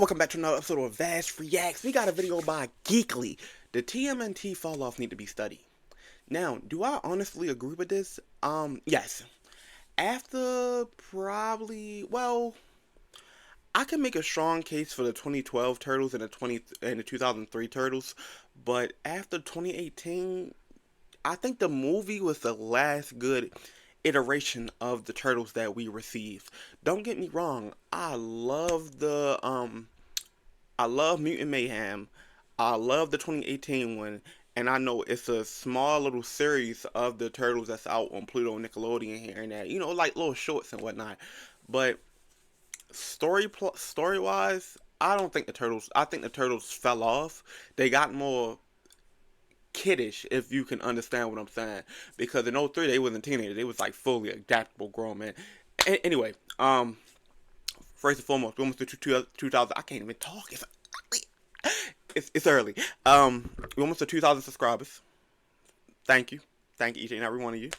welcome back to another episode of Vass Reacts. We got a video by Geekly. The TMNT fall off need to be studied. Now, do I honestly agree with this? Yes. After probably, well, I can make a strong case for the 2012 Turtles and the 2003 Turtles, but after 2018, I think the movie was the last good iteration of the Turtles that we received. Don't get me wrong, I love Mutant Mayhem. I love the 2018 one, and I know it's a small little series of the Turtles that's out on Pluto and Nickelodeon here and there. You know, like little shorts and whatnot. But story wise, I don't think the Turtles. I think the Turtles fell off. They got more kiddish, if you can understand what I'm saying, because in '03 they wasn't teenagers. They was like fully adaptable grown men. Anyway, first and foremost, we almost to 2000. I can't even talk. It's early. We almost to 2,000 subscribers. Thank you each and every one of you.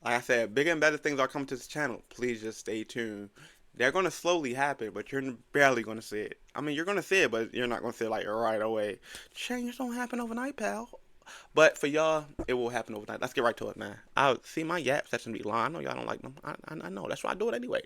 Like I said, bigger and better things are coming to this channel. Please just stay tuned. They're gonna slowly happen, but you're barely gonna see it. I mean, you're gonna see it, but you're not gonna see it like right away. Change don't happen overnight, pal. But for y'all, it will happen overnight. Let's get right to it, man. I see my yaps. That's gonna be lying. I know y'all don't like them. I know. That's why I do it anyway.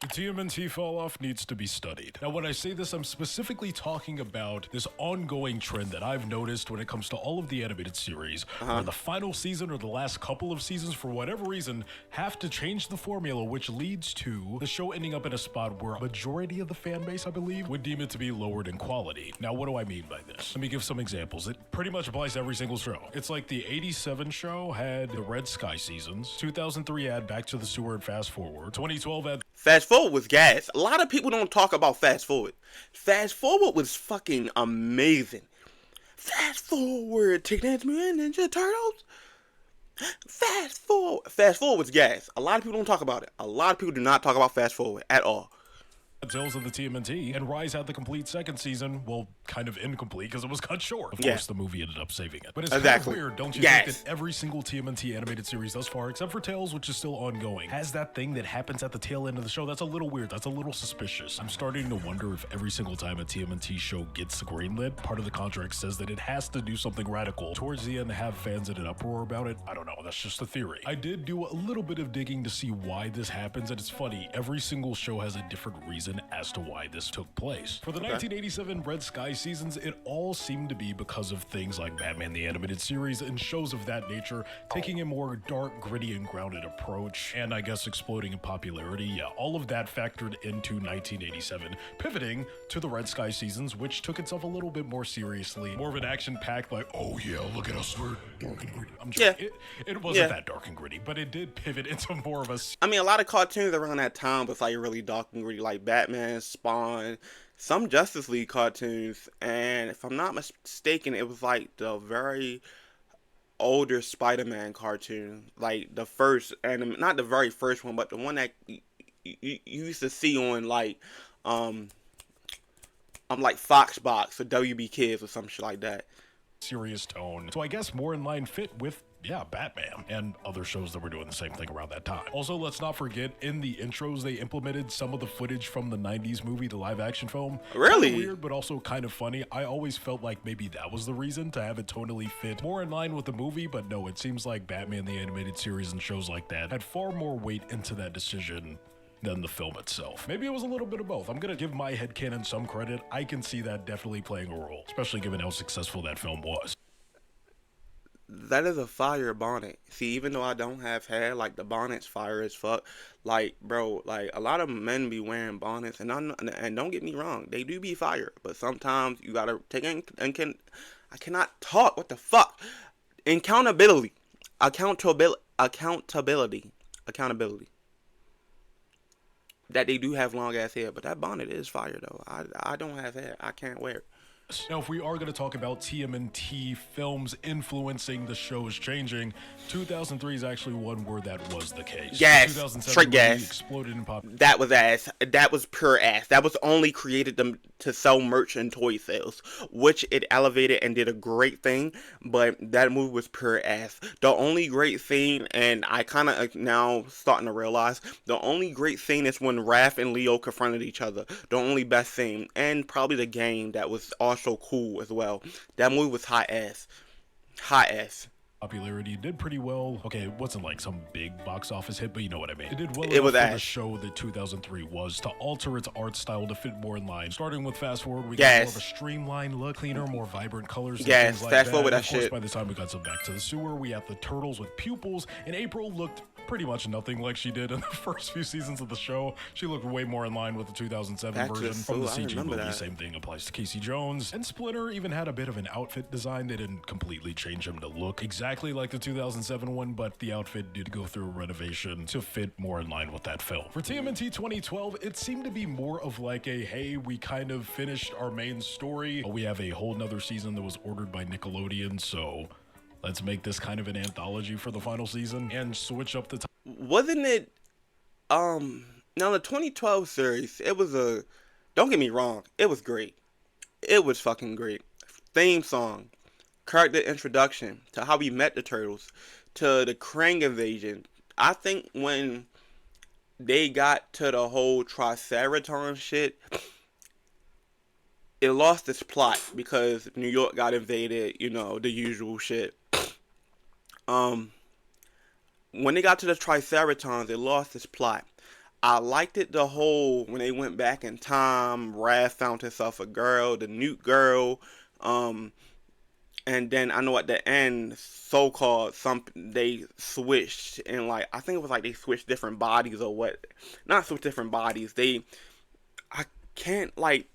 The TMNT fall-off needs to be studied. Now, when I say this, I'm specifically talking about this ongoing trend that I've noticed when it comes to all of the animated series, where the final season or the last couple of seasons, for whatever reason, have to change the formula, which leads to the show ending up in a spot where a majority of the fan base, I believe, would deem it to be lowered in quality. Now, what do I mean by this? Let me give some examples. It pretty much applies to every single show. It's like the '87 show had the Red Sky seasons, 2003 had Back to the Sewer and Fast Forward, 2012 had Fast Forward was gas. A lot of people don't talk about Fast Forward. Fast Forward was fucking amazing. Fast Forward, Teenage Mutant Ninja Turtles. Fast Forward was gas. A lot of people don't talk about it. A lot of people do not talk about Fast Forward at all. Tales of the TMNT, and Rise had the complete second season, well, kind of incomplete because it was cut short. Of course, the movie ended up saving it. But it's kind of weird, don't you think that every single TMNT animated series thus far, except for Tales, which is still ongoing, has that thing that happens at the tail end of the show? That's a little weird. That's a little suspicious. I'm starting to wonder if every single time a TMNT show gets greenlit, part of the contract says that it has to do something radical towards the end to have fans in an uproar about it. I don't know. That's just a theory. I did do a little bit of digging to see why this happens, and it's funny. Every single show has a different reason as to why this took place. For the 1987 Red Sky seasons, it all seemed to be because of things like Batman the Animated Series and shows of that nature, taking a more dark, gritty, and grounded approach, and I guess exploding in popularity. Yeah, all of that factored into 1987, pivoting to the Red Sky seasons, which took itself a little bit more seriously, more of an action-packed, like, oh yeah, look at us, we're dark and gritty. I'm joking. It wasn't that dark and gritty, but it did pivot into more of a... I mean, a lot of cartoons around that time was like really dark and gritty, like Batman, Spawn, some Justice League cartoons, and if I'm not mistaken, it was like the very older Spider-Man cartoon, like the first, and not the very first one, but the one that you used to see on like like Foxbox or WB Kids or some shit like that. Serious tone. So I guess more in line fit with Batman and other shows that were doing the same thing around that time. Also, let's not forget, in the intros, they implemented some of the footage from the 90s movie, the live-action film. Really? Kind of weird, but also kind of funny. I always felt like maybe that was the reason, to have it totally fit more in line with the movie, but no, it seems like Batman the Animated Series and shows like that had far more weight into that decision than the film itself. Maybe it was a little bit of both. I'm gonna give my headcanon some credit. I can see that definitely playing a role, especially given how successful that film was. That is a fire bonnet. See, even though I don't have hair, like the bonnet's fire as fuck. Like, bro, like a lot of men be wearing bonnets, and don't get me wrong, they do be fire. But sometimes you gotta take in, I cannot talk. What the fuck? Accountability. That they do have long ass hair, but that bonnet is fire though. I don't have hair. I can't wear it. Now, if we are going to talk about TMNT films influencing the shows changing, 2003 is actually one where that was the case. Gas. Straight gas. Exploded in pop. That was ass. That was pure ass. That was only created to sell merch and toy sales, which it elevated and did a great thing, but that movie was pure ass. The only great thing, and I kind of now starting to realize, the only great thing is when Raph and Leo confronted each other. The only best thing, and probably the game that was also cool as well. That movie was hot ass. Hot ass. Popularity did pretty well. Okay, it wasn't like some big box office hit, but you know what I mean. It did well enough for the show that 2003 was to alter its art style to fit more in line. Starting with Fast Forward, we got more of a streamlined look, cleaner, more vibrant colors. Yes, like fast forward that shit. Of course, by the time we got some Back to the Sewer, we had the turtles with pupils, and April looked pretty much nothing like she did in the first few seasons of the show. She looked way more in line with the 2007 version from the CG movie. That. Same thing applies to Casey Jones. And Splinter even had a bit of an outfit design. They didn't completely change him to look exactly like the 2007 one, but the outfit did go through a renovation to fit more in line with that film. For TMNT 2012, it seemed to be more of like a, hey, we kind of finished our main story. We have a whole nother season that was ordered by Nickelodeon, so let's make this kind of an anthology for the final season and switch up the time. Wasn't it, now the 2012 series, it was don't get me wrong, it was great. It was fucking great. Theme song, character introduction, to how we met the Turtles, to the Krang invasion. I think when they got to the whole Triceratops shit, it lost its plot because New York got invaded, you know, the usual shit. When they got to the Triceratops, it lost its plot. I liked it the whole, when they went back in time, Raph found himself a girl, the Newt girl, and then I know at the end, so-called, they switched, and like, I think it was like they switched different bodies or what, not switched different bodies, I can't like,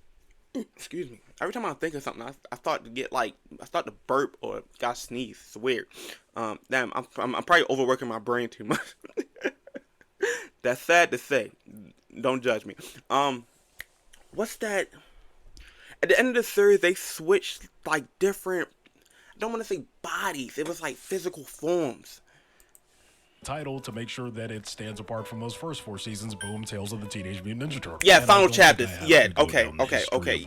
excuse me, every time I think of something, I start to get like, I start to burp or got sneeze. It's weird. Damn, I'm probably overworking my brain too much. That's sad to say. Don't judge me. What's that? At the end of the series, they switched like different, I don't want to say bodies. It was like physical forms. Title to make sure that it stands apart from those first 4 seasons. Boom, Tales of the Teenage Mutant Ninja Turtles. Yeah, final chapters. Yeah, okay.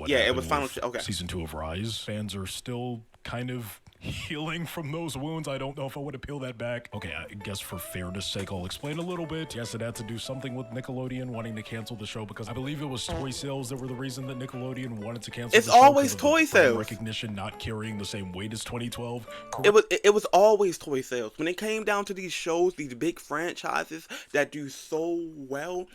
Yeah, it was final. Okay. Season 2 of Rise. Fans are still kind of healing from those wounds. I don't know if I would have peeled that back. Okay, I guess for fairness sake, I'll explain a little bit. Yes, it had to do something with Nickelodeon wanting to cancel the show because I believe it was toy sales that were the reason that Nickelodeon wanted to cancel the show. It's always toy sales. Recognition not carrying the same weight as 2012. It was always toy sales. When it came down to these shows, these big franchises that do so well,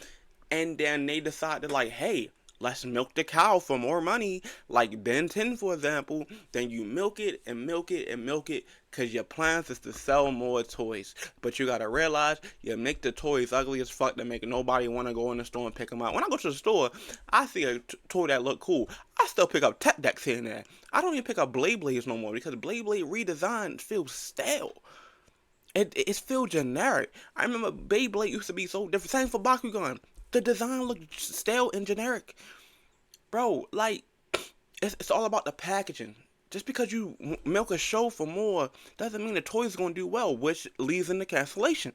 and then they decided like, hey, let's milk the cow for more money, like Ben 10, for example. Then you milk it and milk it and milk it because your plans is to sell more toys. But you gotta realize, you make the toys ugly as fuck to make nobody want to go in the store and pick them up. When I go to the store, I see a toy that look cool. I still pick up Tech Decks here and there. I don't even pick up Blade Blades no more because Blade Blade redesign feels stale. It feels generic. I remember Beyblade used to be so different. Same for Bakugan. The design looked stale and generic. Bro, like, it's all about the packaging. Just because you milk a show for more doesn't mean the toy's going to do well, which leads into cancellation.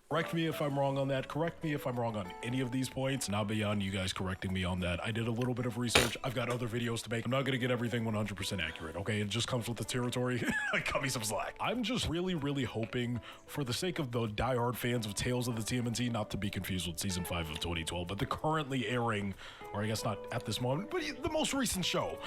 Correct me if I'm wrong on that. Correct me if I'm wrong on any of these points. Not beyond you guys correcting me on that. I did a little bit of research. I've got other videos to make. I'm not going to get everything 100% accurate, okay? It just comes with the territory. Cut me some slack. I'm just really, really hoping, for the sake of the diehard fans of Tales of the TMNT, not to be confused with Season 5 of 2012, but the currently airing, or I guess not at this moment, but the most recent show,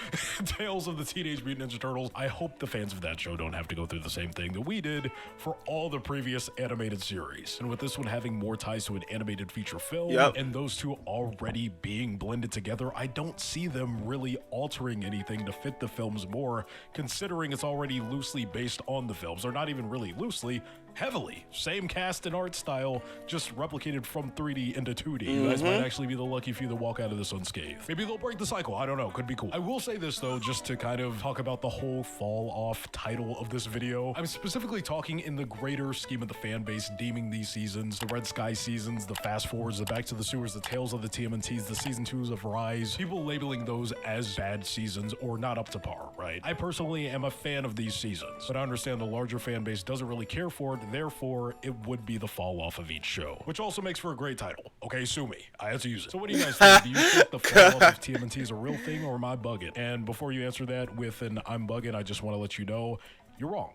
Tales of the Teenage Mutant Ninja Turtles. I hope the fans of that show don't have to go through the same thing that we did for all the previous animated series. And with this one having more ties to an animated feature film, and those two already being blended together, I don't see them really altering anything to fit the films more, considering it's already loosely based on the films, or not even really loosely, heavily. Same cast and art style, just replicated from 3D into 2D. You guys might actually be the lucky few that walk out of this unscathed. Maybe they'll break the cycle. I don't know. Could be cool. I will say this, though, just to kind of talk about the whole fall-off title of this video. I'm specifically talking in the greater scheme of the fan base deeming these seasons, the Red Sky seasons, the Fast Forwards, the Back to the Sewers, the Tales of the TMNTs, the Season 2s of Rise, people labeling those as bad seasons or not up to par, right? I personally am a fan of these seasons, but I understand the larger fan base doesn't really care for it. therefore it would be the fall off of each show, which also makes for a great title. Okay, sue me. I had to use it. So what do you guys think? Do you think the fall off of TMNT is a real thing, or am I bugging? And before you answer that with an I'm bugging, I just want to let you know you're wrong.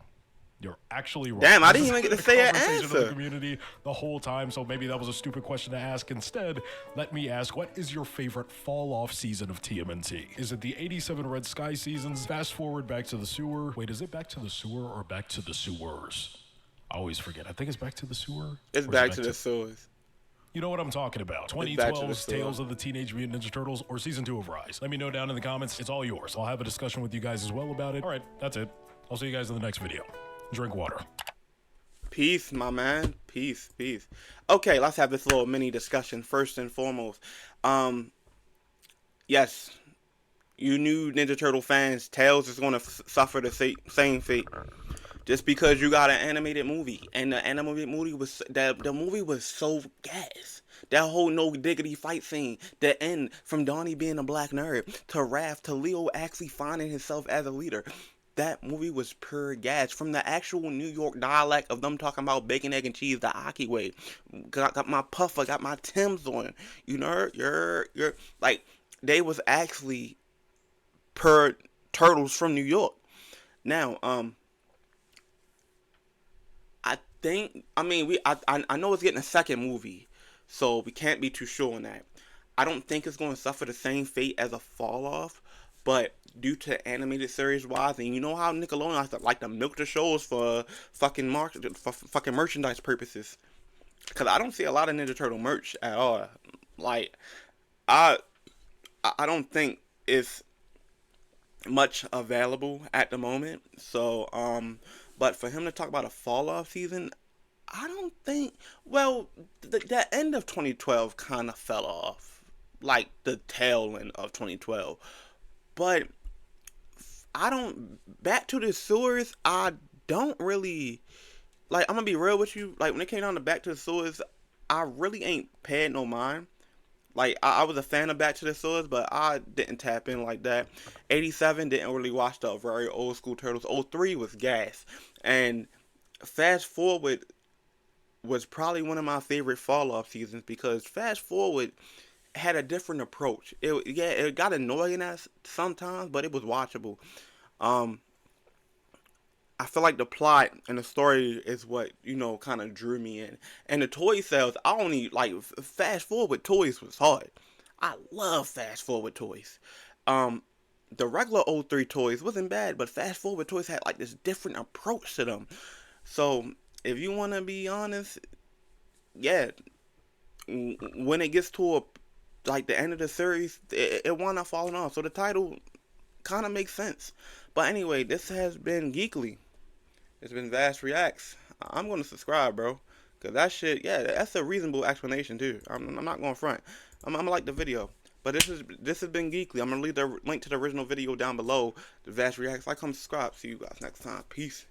You're actually wrong. Damn, I didn't even get to say an answer. Of the community the whole time, so maybe that was a stupid question to ask. Instead, let me ask, what is your favorite fall-off season of TMNT? Is it the 87 Red Sky seasons? Fast forward back to the sewer. Wait, is it back to the sewer or back to the sewers? I always forget. I think it's back to the sewer. It's back to the sewers. You know what I'm talking about. 2012's Tales of the Teenage Mutant Ninja Turtles or Season 2 of Rise. Let me know down in the comments. It's all yours. I'll have a discussion with you guys as well about it. All right, that's it. I'll see you guys in the next video. Drink water. Peace, my man. Peace, peace. Okay, let's have this little mini discussion first and foremost. Yes, you new Ninja Turtle fans, Tails is going to suffer the same fate. Just because you got an animated movie, and the animated movie was the movie was so gas. That whole no diggity fight scene, the end from Donnie being a black nerd to Raph to Leo actually finding himself as a leader. That movie was pure gas. From the actual New York dialect of them talking about bacon, egg, and cheese the Aki way. Got my puffer, got my Timbs on. You know, you're like they was actually per turtles from New York. Now, I know it's getting a second movie, so we can't be too sure on that. I don't think it's going to suffer the same fate as a fall off, but due to animated series wise, and you know how Nickelodeon has to like to milk the shows for fucking merchandise purposes, because I don't see a lot of Ninja Turtle merch at all. Like I don't think it's much available at the moment. So but for him to talk about a fall off season, I don't think. Well, the end of 2012 kind of fell off, like the tail end of 2012. But I don't. Back to the sewers, I don't really like. I'm gonna be real with you. Like when it came down to Back to the Sewers, I really ain't paid no mind. Like I was a fan of Back to the Sewers, but I didn't tap in like that. 87 didn't really watch the very old school Turtles. 03 was gas, and Fast Forward was probably one of my favorite fall off seasons because Fast Forward had a different approach. It got annoying at sometimes, but it was watchable. I feel like the plot and the story is what kind of drew me in. And the toy sales, I only like Fast Forward toys was hard. I love Fast Forward toys. The regular 03 toys wasn't bad, but Fast Forward toys had like this different approach to them. So if you want to be honest, yeah, when it gets to like the end of the series, it wound up falling off. So the title kind of makes sense. But anyway, this has been Geekly. It's been Vass Reacts. I'm going to subscribe, bro. Because that shit, yeah, that's a reasonable explanation, too. I'm not going front. I'm going to like the video. But this has been Geekly. I'm going to leave the link to the original video down below. The Vass Reacts. Like, comment, subscribe. See you guys next time. Peace.